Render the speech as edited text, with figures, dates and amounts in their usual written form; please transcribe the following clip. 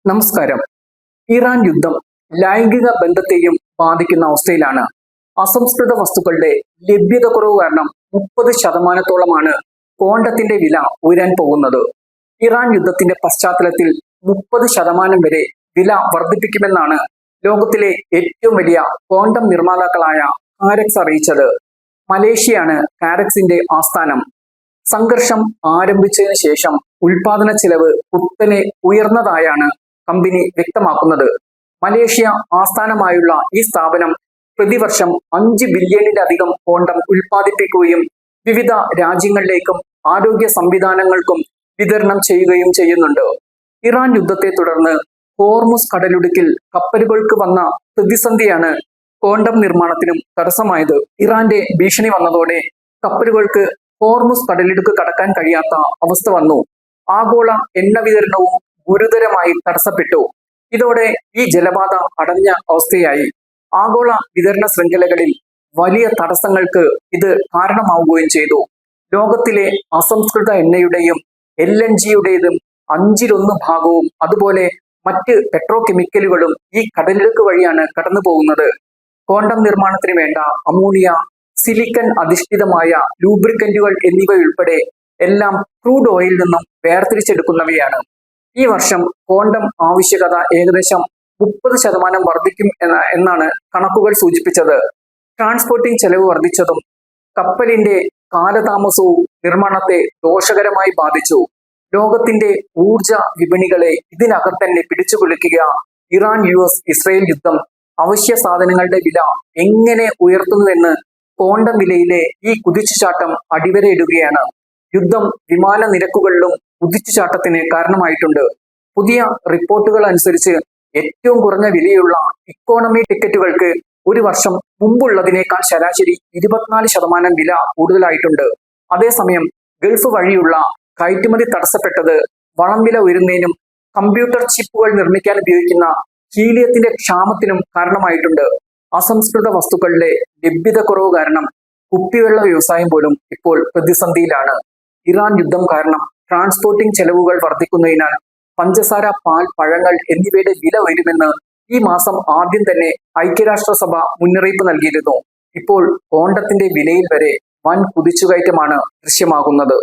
നമസ്കാരം. ഇറാൻ യുദ്ധം ലൈംഗിക ബന്ധത്തെയും ബാധിക്കുന്ന അവസ്ഥയിലാണ്. അസംസ്കൃത വസ്തുക്കളുടെ ലഭ്യത കുറവ് കാരണം 30% കോണ്ടത്തിന്റെ വില ഉയരാൻ പോകുന്നത്. ഇറാൻ യുദ്ധത്തിന്റെ പശ്ചാത്തലത്തിൽ 30% വരെ വില വർദ്ധിപ്പിക്കുമെന്നാണ് ലോകത്തിലെ ഏറ്റവും വലിയ കോണ്ടം നിർമ്മാതാക്കളായ കാരക്സ് അറിയിച്ചത്. മലേഷ്യയാണ് കാരക്സിന്റെ ആസ്ഥാനം. സംഘർഷം ആരംഭിച്ചതിന് ശേഷം ഉൽപാദന ചെലവ് കുത്തനെ ഉയർന്നതായാണ് കമ്പനി വ്യക്തമാക്കുന്നത്. മലേഷ്യ ആസ്ഥാനമായുള്ള ഈ സ്ഥാപനം പ്രതിവർഷം 5 ബില്യണിലധികം കോണ്ടം ഉൽപ്പാദിപ്പിക്കുകയും വിവിധ രാജ്യങ്ങളിലേക്കും ആരോഗ്യ സംവിധാനങ്ങൾക്കും വിതരണം ചെയ്യുകയും ചെയ്യുന്നുണ്ട്. ഇറാൻ യുദ്ധത്തെ തുടർന്ന് ഹോർമുസ് കടലിടുക്കിൽ കപ്പലുകൾക്ക് വന്ന പ്രതിസന്ധിയാണ് കോണ്ടം നിർമ്മാണത്തിനും തടസ്സമായത്. ഇറാന്റെ ഭീഷണി വന്നതോടെ കപ്പലുകൾക്ക് ഹോർമുസ് കടലിടുക്ക് കടക്കാൻ കഴിയാത്ത അവസ്ഥ വന്നു. ആഗോള എണ്ണ വിതരണവും ഗുരുതരമായി തടസ്സപ്പെട്ടു. ഇതോടെ ഈ ജലപാത അടഞ്ഞ അവസ്ഥയായി. ആഗോള വിതരണ ശൃംഖലകളിൽ വലിയ തടസ്സങ്ങൾക്ക് ഇത് കാരണമാവുകയും ചെയ്തു. ലോകത്തിലെ അസംസ്കൃത എണ്ണയുടെയും LNGയുടേതും 1/5 അതുപോലെ മറ്റ് പെട്രോ കെമിക്കലുകളും ഈ കടലിടുക്ക് വഴിയാണ് കടന്നു പോകുന്നത്. കോണ്ടം നിർമ്മാണത്തിന് വേണ്ട അമോണിയ, സിലിക്കൺ അധിഷ്ഠിതമായ ലൂബ്രിക്കന്റുകൾ എന്നിവയുൾപ്പെടെ എല്ലാം ക്രൂഡ് ഓയിലിൽ നിന്നും വേർതിരിച്ചെടുക്കുന്നവയാണ്. ഈ വർഷം കോണ്ടം ആവശ്യകത ഏകദേശം 30% വർദ്ധിക്കും എന്നാണ് കണക്കുകൾ സൂചിപ്പിച്ചത്. ട്രാൻസ്പോർട്ടിംഗ് ചെലവ് വർദ്ധിച്ചതും കപ്പലിന്റെ കാലതാമസവും നിർമ്മാണത്തെ ദോഷകരമായി ബാധിച്ചു. ലോകത്തിന്റെ ഊർജ വിപണികളെ ഇതിനകം തന്നെ പിടിച്ചുകുലുക്കുക ഇറാൻ US-ഇസ്രയേൽ യുദ്ധം അവശ്യ സാധനങ്ങളുടെ വില എങ്ങനെ ഉയർത്തുന്നുവെന്ന് കോണ്ടം വിലയിലെ ഈ കുതിച്ചുചാട്ടം അടിവരയിടുകയാണ്. യുദ്ധം വിമാന നിരക്കുകളിലും കുതിച്ചുചാട്ടത്തിന് കാരണമായിട്ടുണ്ട്. പുതിയ റിപ്പോർട്ടുകൾ അനുസരിച്ച് ഏറ്റവും കുറഞ്ഞ വിലയുള്ള ഇക്കോണമി ടിക്കറ്റുകൾക്ക് ഒരു വർഷം മുമ്പുള്ളതിനേക്കാൾ ശരാശരി 24% വില കൂടുതലായിട്ടുണ്ട്. അതേസമയം ഗൾഫ് വഴിയുള്ള കയറ്റുമതി തടസ്സപ്പെട്ടത് വളം വില ഉയരുന്നതിനും കമ്പ്യൂട്ടർ ചിപ്പുകൾ നിർമ്മിക്കാൻ ഉപയോഗിക്കുന്ന ഹീലിയത്തിന്റെ ക്ഷാമത്തിനും കാരണമായിട്ടുണ്ട്. അസംസ്കൃത വസ്തുക്കളുടെ ലഭ്യത കുറവ് കാരണം കുപ്പിവെള്ള വ്യവസായം പോലും ഇപ്പോൾ പ്രതിസന്ധിയിലാണ്. ഇറാൻ യുദ്ധം കാരണം ട്രാൻസ്പോർട്ടിംഗ് ചെലവുകൾ വർദ്ധിക്കുന്നതിനാൽ പഞ്ചസാര, പാൽ, പഴങ്ങൾ എന്നിവയുടെ വില ഉയരുമെന്ന് ഈ മാസം ആദ്യം തന്നെ ഐക്യരാഷ്ട്രസഭ മുന്നറിയിപ്പ് നൽകിയിരുന്നു. ഇപ്പോൾ കോണ്ടത്തിന്റെ വിലയിൽ വരെ വൻ കുതിച്ചുകയറ്റമാണ് ദൃശ്യമാകുന്നത്.